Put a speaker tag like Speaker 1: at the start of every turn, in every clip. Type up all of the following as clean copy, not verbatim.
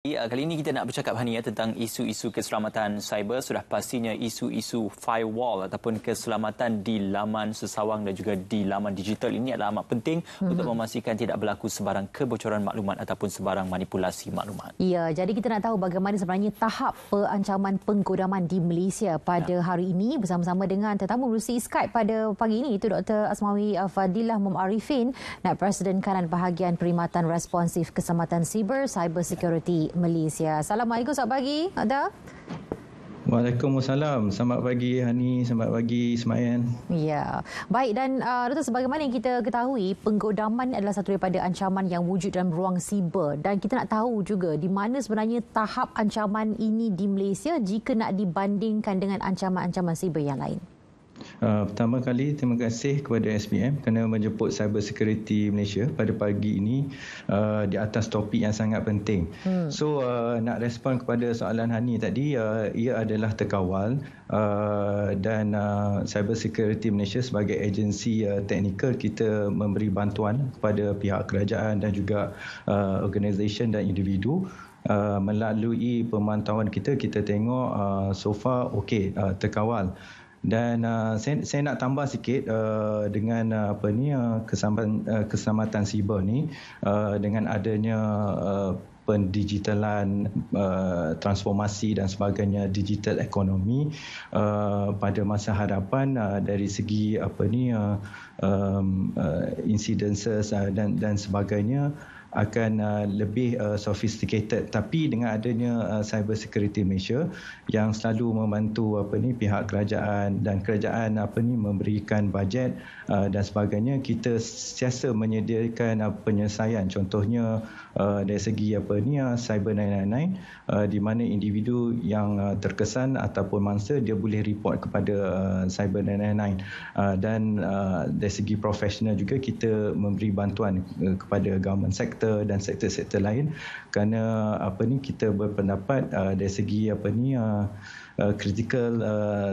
Speaker 1: Kali ini kita nak bercakap Hani tentang isu-isu keselamatan cyber. Sudah pastinya isu-isu firewall ataupun keselamatan di laman sesawang dan juga di laman digital ini adalah amat penting untuk memastikan tidak berlaku sebarang kebocoran maklumat ataupun sebarang manipulasi maklumat.
Speaker 2: Ya, jadi kita nak tahu bagaimana sebenarnya tahap perancaman penggodaman di Malaysia pada hari ini bersama-sama dengan tetamu melalui Skype pada pagi ini, itu Dr. Asmawi Fadilah Muarifin, Naib Presiden Kanan Bahagian Perkhidmatan Responsif Keselamatan Siber Cyber Security Malaysia. Assalamualaikum, selamat pagi, Ada.
Speaker 3: Waalaikumsalam. Selamat pagi Hani, selamat pagi Ismail.
Speaker 2: Ya, baik, dan Dr. sebagaimana yang kita ketahui, penggodaman adalah satu daripada ancaman yang wujud dalam ruang siber, dan kita nak tahu juga di mana sebenarnya tahap ancaman ini di Malaysia jika nak dibandingkan dengan ancaman-ancaman siber yang lain.
Speaker 3: Pertama kali, terima kasih kepada SPM kerana menjemput Cyber Security Malaysia pada pagi ini di atas topik yang sangat penting. So, nak respon kepada soalan Hani tadi, ia adalah terkawal dan Cyber Security Malaysia sebagai agensi teknikal, kita memberi bantuan kepada pihak kerajaan dan juga organisasi dan individu. Melalui pemantauan kita tengok so far okey, terkawal. Dan saya nak tambah sikit dengan keselamatan siber ni, dengan adanya pendigitalan, transformasi dan sebagainya, digital ekonomi pada masa hadapan, dari segi incidences dan sebagainya akan lebih sophisticated. Tapi dengan adanya Cyber Security Malaysia yang selalu membantu pihak kerajaan, dan kerajaan memberikan bajet dan sebagainya, kita sentiasa menyediakan penyelesaian. Contohnya dari segi Cyber 999, di mana individu yang terkesan ataupun mangsa dia boleh report kepada Cyber 999, dan dari segi profesional juga kita memberi bantuan kepada government sector dan sektor-sektor lain, kerana kita berpendapat dari segi critical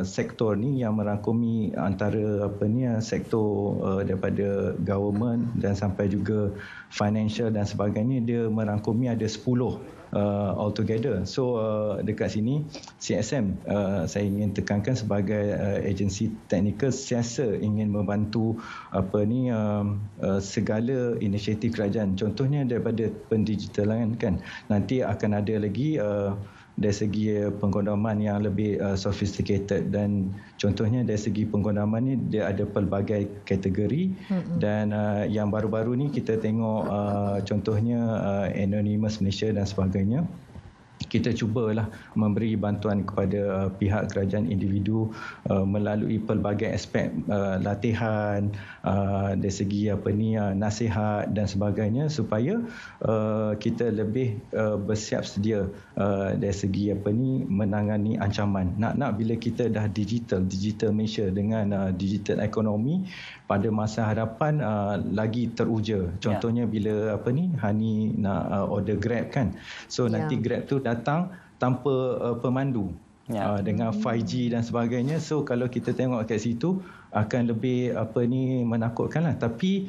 Speaker 3: sektor ni yang merangkumi antara sektor daripada government dan sampai juga financial dan sebagainya, dia merangkumi ada 10 altogether. So dekat sini CSM, saya ingin tekankan sebagai agensi teknikal, sentiasa ingin membantu segala inisiatif kerajaan. Contohnya daripada pendigitalan kan, nanti akan ada lagi dari segi penggodaman yang lebih sophisticated, dan contohnya dari segi penggodaman ni dia ada pelbagai kategori. Dan yang baru-baru ni kita tengok contohnya Anonymous Malaysia dan sebagainya. Kita cubalah memberi bantuan kepada pihak kerajaan individu melalui pelbagai aspek latihan, dari segi nasihat dan sebagainya, supaya kita lebih bersiap sedia dari segi menangani ancaman. Nak bila kita dah digital Malaysia dengan digital ekonomi, pada masa hadapan lagi teruja. Contohnya bila Hani nak order Grab kan. So nanti Grab tu datang tanpa pemandu, dengan 5G dan sebagainya. So kalau kita tengok kat situ akan lebih menakutkanlah. Tapi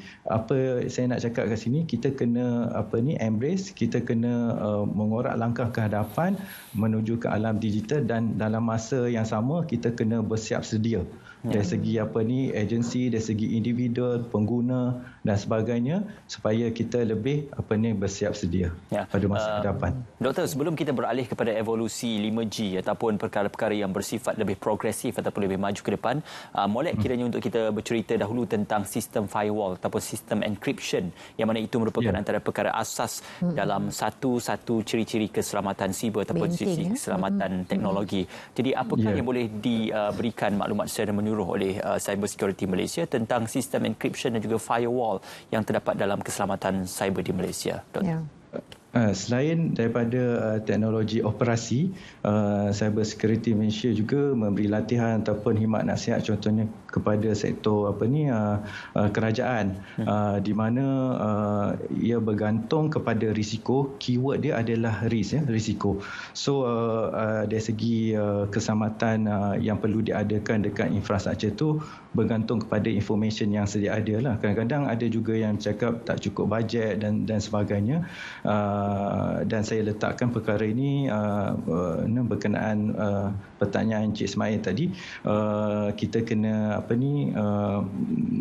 Speaker 3: saya nak cakap kat sini, kita kena embrace, kita kena mengorak langkah ke hadapan menuju ke alam digital, dan dalam masa yang sama kita kena bersiap sedia dari segi agensi, dari segi individu, pengguna dan sebagainya, supaya kita lebih bersiap sedia pada masa hadapan.
Speaker 1: Doktor, sebelum kita beralih kepada evolusi 5G ataupun perkara-perkara yang bersifat lebih progresif ataupun lebih maju ke depan, molek kiranya untuk kita bercerita dahulu tentang sistem firewall ataupun sistem encryption, yang mana itu merupakan antara perkara asas dalam satu ciri-ciri keselamatan siber ataupun sisi keselamatan teknologi. Jadi apakah yang boleh diberikan maklumat secara menyeluruh oleh Cyber Security Malaysia tentang sistem encryption dan juga firewall yang terdapat dalam keselamatan cyber di Malaysia, Dr.
Speaker 3: Selain daripada teknologi operasi, Cyber Security Malaysia juga memberi latihan ataupun khidmat nasihat, contohnya kepada sektor kerajaan, di mana ia bergantung kepada risiko. Keyword dia adalah risiko. So dari segi keselamatan yang perlu diadakan dekat infrastruktur tu bergantung kepada information yang sedia ada lah. Kadang-kadang ada juga yang cakap tak cukup bajet dan sebagainya. Dan saya letakkan perkara ini berkenaan pertanyaan Encik Ismail tadi, kita kena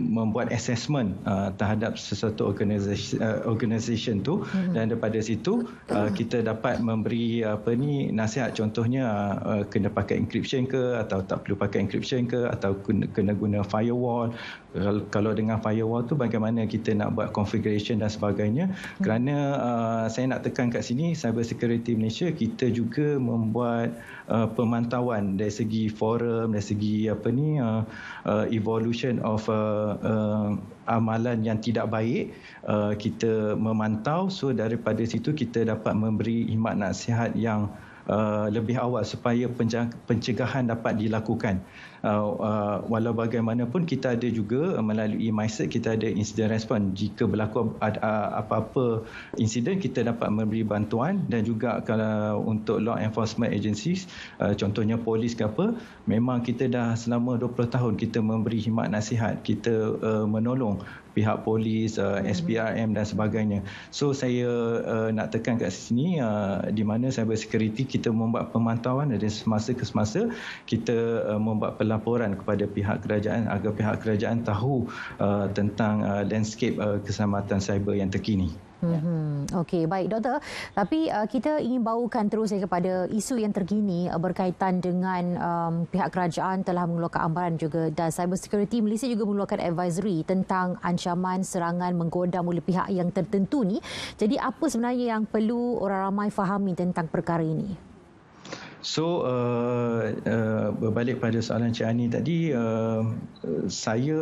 Speaker 3: membuat assessment terhadap sesuatu organisation tu, dan daripada situ kita dapat memberi nasihat. Contohnya kena pakai encryption ke, atau tak perlu pakai encryption ke, atau kena guna firewall. Kalau dengan firewall tu bagaimana kita nak buat configuration dan sebagainya. Kerana saya nak tekan kat sini, Cyber Security Malaysia kita juga membuat pemantauan dari segi forum, dari segi evolution of amalan yang tidak baik. Kita memantau, so daripada situ kita dapat memberi khidmat nasihat yang lebih awal supaya pencegahan dapat dilakukan. Walau bagaimanapun kita ada juga melalui MyCert, kita ada incident response. Jika berlaku apa-apa insiden, kita dapat memberi bantuan. Dan juga kalau untuk law enforcement agencies, contohnya polis ke apa, memang kita dah selama 20 tahun kita memberi khidmat nasihat, kita menolong pihak polis, SPRM dan sebagainya. So saya nak tekan kat sini, di mana cyber security kita membuat pemantauan, dan semasa ke semasa kita membuat pelaporan kepada pihak kerajaan agar pihak kerajaan tahu tentang landscape keselamatan cyber yang terkini.
Speaker 2: Okey, baik Doktor. Tapi kita ingin bawakan terus kepada isu yang terkini berkaitan dengan pihak kerajaan telah mengeluarkan amaran juga, dan Cyber Security Malaysia juga mengeluarkan advisory tentang ancaman serangan menggodam oleh pihak yang tertentu ni. Jadi apa sebenarnya yang perlu orang ramai fahami tentang perkara ini?
Speaker 3: So berbalik pada soalan Cik Ani tadi, saya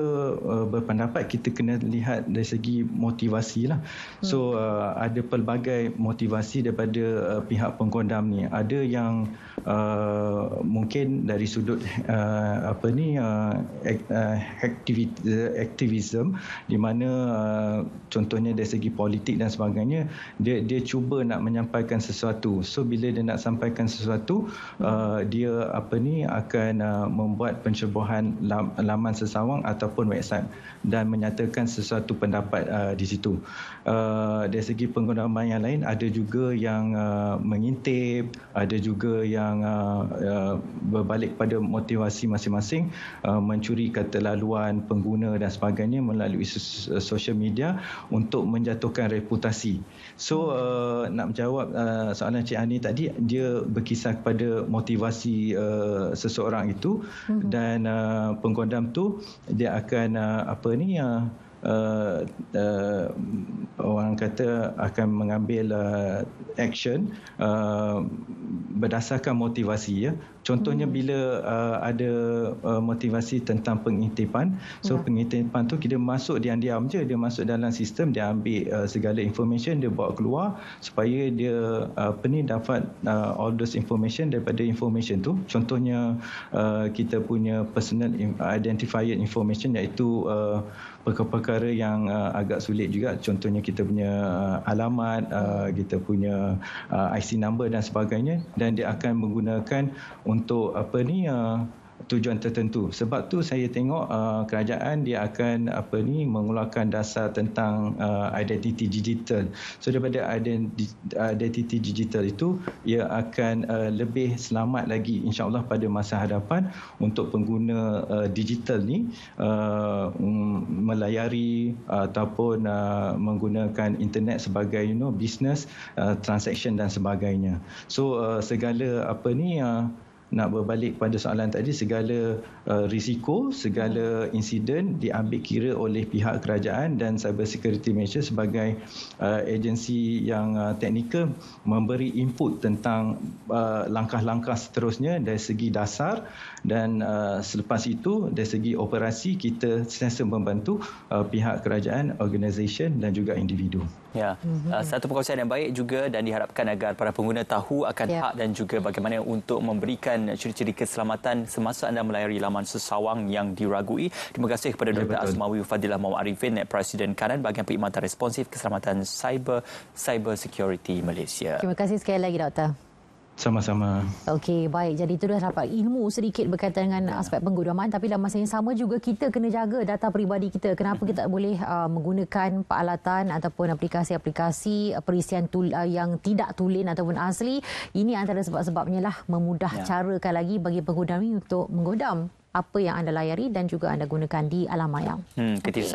Speaker 3: berpendapat kita kena lihat dari segi motivasi lah. So ada pelbagai motivasi daripada pihak penggodam ni. Ada yang mungkin dari sudut aktivism, di mana contohnya dari segi politik dan sebagainya, dia cuba nak menyampaikan sesuatu. So bila dia nak sampaikan sesuatu, dia akan membuat pencerobohan laman sesawang ataupun website dan menyatakan sesuatu pendapat di situ. Dari segi penggunaan yang lain, ada juga yang mengintip, ada juga yang berbalik pada motivasi masing-masing, mencuri keterlaluan pengguna dan sebagainya melalui social media untuk menjatuhkan reputasi. So nak menjawab soalan Cik Ani tadi, dia berkisar kepada motivasi seseorang itu, dan penggodam tu dia akan orang kata akan mengambil action berdasarkan motivasi, ya. Contohnya bila ada motivasi tentang pengintipan, so pengintipan tu kita masuk diam-diam je, dia masuk dalam sistem, dia ambil segala information, dia bawa keluar supaya dia dapat all those information. Daripada information tu, contohnya kita punya personal identifier information, iaitu perkara-perkara yang agak sulit juga, contohnya kita punya alamat, kita punya IC number dan sebagainya, dan dia akan menggunakan untuk tujuan tertentu. Sebab tu saya tengok kerajaan dia akan mengeluarkan dasar tentang identity digital. So daripada identity digital itu, ia akan lebih selamat lagi insya-Allah pada masa hadapan untuk pengguna digital ni melayari ataupun menggunakan internet sebagai business transaction dan sebagainya. So segala nak berbalik pada soalan tadi, segala risiko, segala insiden diambil kira oleh pihak kerajaan, dan Cyber Security Malaysia sebagai agensi yang teknikal memberi input tentang langkah-langkah seterusnya dari segi dasar, dan selepas itu dari segi operasi kita sentiasa membantu pihak kerajaan, organisasi dan juga individu.
Speaker 1: Ya, satu perkongsian yang baik juga, dan diharapkan agar para pengguna tahu akan hak dan juga bagaimana untuk memberikan ciri-ciri keselamatan semasa anda melayari laman sesawang yang diragui. Terima kasih kepada Dr. Asmawi Fadilah Muhammad Arifin, Presiden Kanan Bahagian Perkhidmatan Responsif Keselamatan Cyber Security Malaysia.
Speaker 2: Terima kasih sekali lagi, Doktor.
Speaker 3: Sama-sama.
Speaker 2: Okey, baik. Jadi itu dah dapat ilmu sedikit berkaitan dengan aspek penggunaman, tapi dalam masa yang sama juga kita kena jaga data peribadi kita. Kenapa kita tak boleh menggunakan peralatan ataupun aplikasi-aplikasi perisian yang tidak tulen ataupun asli. Ini antara sebab-sebabnya lah memudah carakan lagi bagi pengguna ini untuk menggodam apa yang anda layari dan juga anda gunakan di alam maya.
Speaker 1: Kita